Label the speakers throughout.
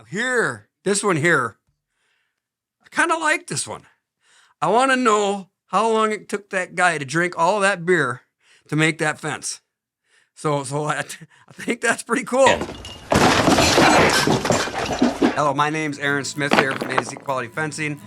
Speaker 1: Here, this one here, I kind of like this one. I want to know how long it took that guy to drink all of that beer to make that fence. So I think that's pretty cool. Hello, my name's Aaron Smith here from A to Z Quality Fencing.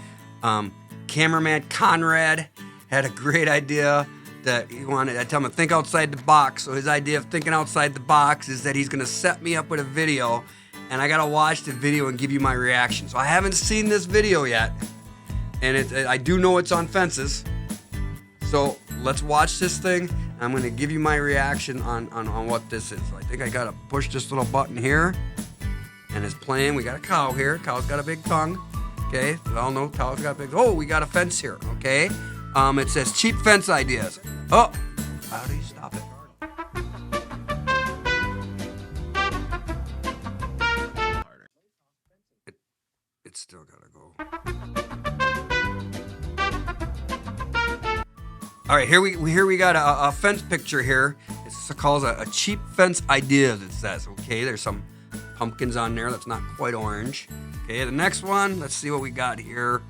Speaker 1: Cameraman Conrad had a great idea that he wanted. I tell him to think outside the box. So his idea of thinking outside the box is that he's going to set me up with a video, and I got to watch the video and give you my reaction. So I haven't seen this video yet, and I do know it's on fences. So let's watch this thing. I'm going to give you my reaction on what this is. So I think I got to push this little button here, and it's playing. We got a cow here. Cow's got a big tongue. Okay, we all know cow's got a big. Oh, we got a fence here. Okay, it says cheap fence ideas. Oh, how do you stop it? It's still gotta go. All right, here we got a fence picture here. It's called a cheap fence ideas. It says. Okay, there's some pumpkins on there. That's not quite orange. Okay, the next one. Let's see what we got here.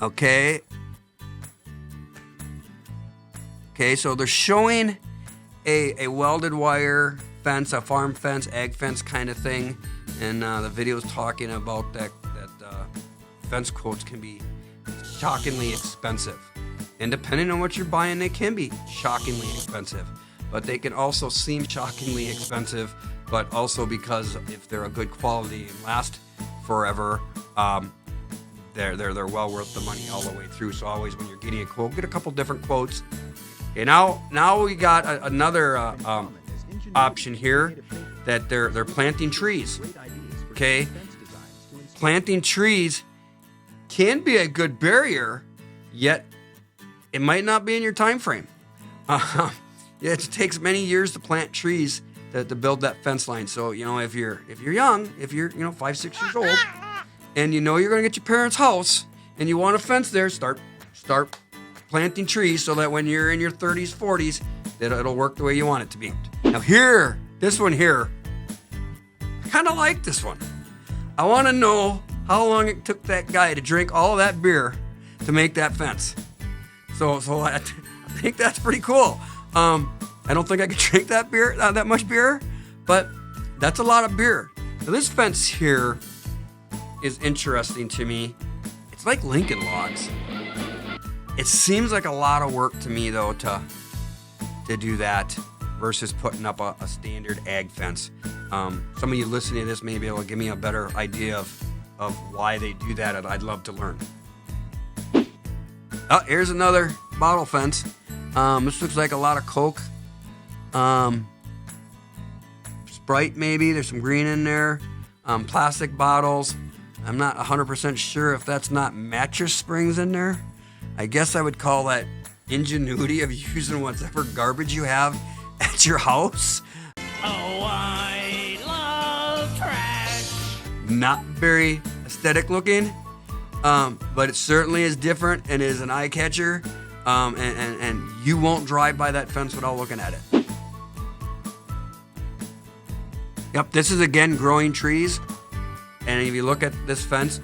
Speaker 1: Okay. Okay, so they're showing a welded wire fence, a farm fence, egg fence kind of thing, and the video's talking about that fence quotes can be shockingly expensive. And depending on what you're buying, they can be shockingly expensive, but they can also seem shockingly expensive, but also because if they're a good quality and last forever, they're well worth the money all the way through. So always when you're getting a quote, get a couple different quotes. Okay, now we got another option here that they're planting trees. Okay, planting trees can be a good barrier, yet it might not be in your time frame. Yeah, it takes many years to plant trees to build that fence line. So if you're young, if you're 5-6 years old, and you're gonna get your parents' house and you want a fence there, start planting trees so that when you're in your 30s, 40s, it'll work the way you want it to be. Now this one here, I kind of like this one. I want to know how long it took that guy to drink all of that beer to make that fence. So I think that's pretty cool. I don't think I could drink that much beer, but that's a lot of beer. Now this fence here is interesting to me. It's like Lincoln Logs. It seems like a lot of work to me though to do that versus putting up a standard ag fence. Some of you listening to this maybe it'll give me a better idea of why they do that, and I'd love to learn. Oh, here's another bottle fence. This looks like a lot of Coke. Sprite maybe, there's some green in there. Plastic bottles. I'm not 100% sure if that's not mattress springs in there. I guess I would call that ingenuity of using whatever garbage you have at your house.
Speaker 2: Oh, I love trash.
Speaker 1: Not very aesthetic looking, but it certainly is different and is an eye catcher. And you won't drive by that fence without looking at it. Yep, this is again growing trees. And if you look at this fence,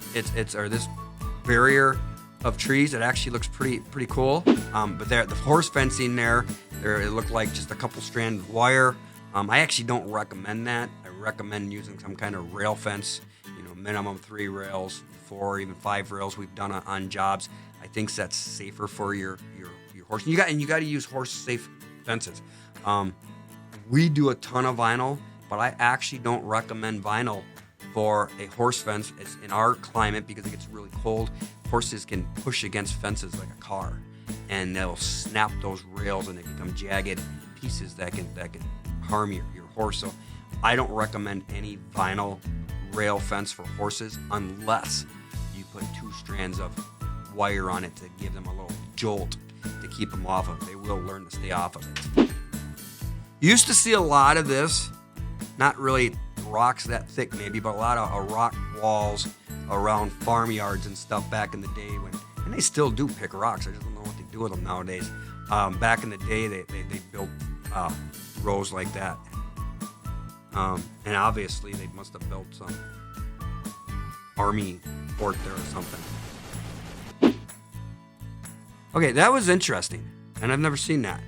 Speaker 1: or this barrier of trees, it actually looks pretty cool. But there, the horse fencing there, it looked like just a couple strands of wire. I actually don't recommend that. I recommend using some kind of rail fence. Minimum 3 rails, 4, even 5 rails. We've done on jobs. I think that's safer for your horse. And you got to use horse safe fences. We do a ton of vinyl, but I actually don't recommend vinyl for a horse fence. It's in our climate because it gets really cold. Horses can push against fences like a car, and they'll snap those rails and they become jagged pieces that can harm your horse. So I don't recommend any vinyl rail fence for horses unless you put 2 strands of wire on it to give them a little jolt to keep them off of it. They will learn to stay off of it. You used to see a lot of this, not really rocks that thick maybe, but a lot of rock walls around farmyards and stuff back in the day and they still do pick rocks. I just don't know what they do with them nowadays. Back in the day, they built rows like that. And obviously they must have built some army fort there or something. Okay, that was interesting, and I've never seen that.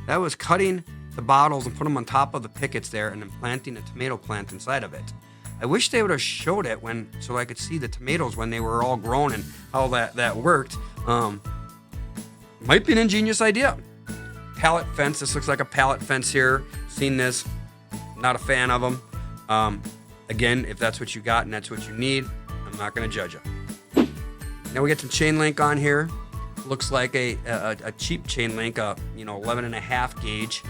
Speaker 1: That was cutting the bottles and put them on top of the pickets there and then planting a tomato plant inside of it. I wish they would have showed it so I could see the tomatoes when they were all grown and how that worked. Might be an ingenious idea. Pallet fence, this looks like a pallet fence here. Seen this, not a fan of them. Again, if that's what you got and that's what you need, I'm not gonna judge you. Now we get some chain link on here. Looks like a cheap chain link, 11.5 gauge.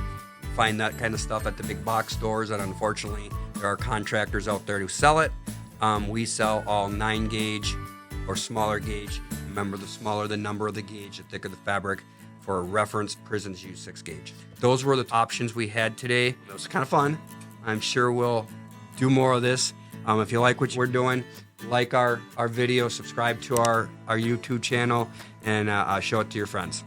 Speaker 1: Find that kind of stuff at the big box stores, and unfortunately there are contractors out there who sell it. We sell all 9 gauge or smaller gauge. Remember, the smaller the number of the gauge, the thicker the fabric. For reference, prisons use 6 gauge. Those were the options we had today. It was kind of fun. I'm sure we'll do more of this. If you like what we're doing, like our video, subscribe to our YouTube channel, and show it to your friends.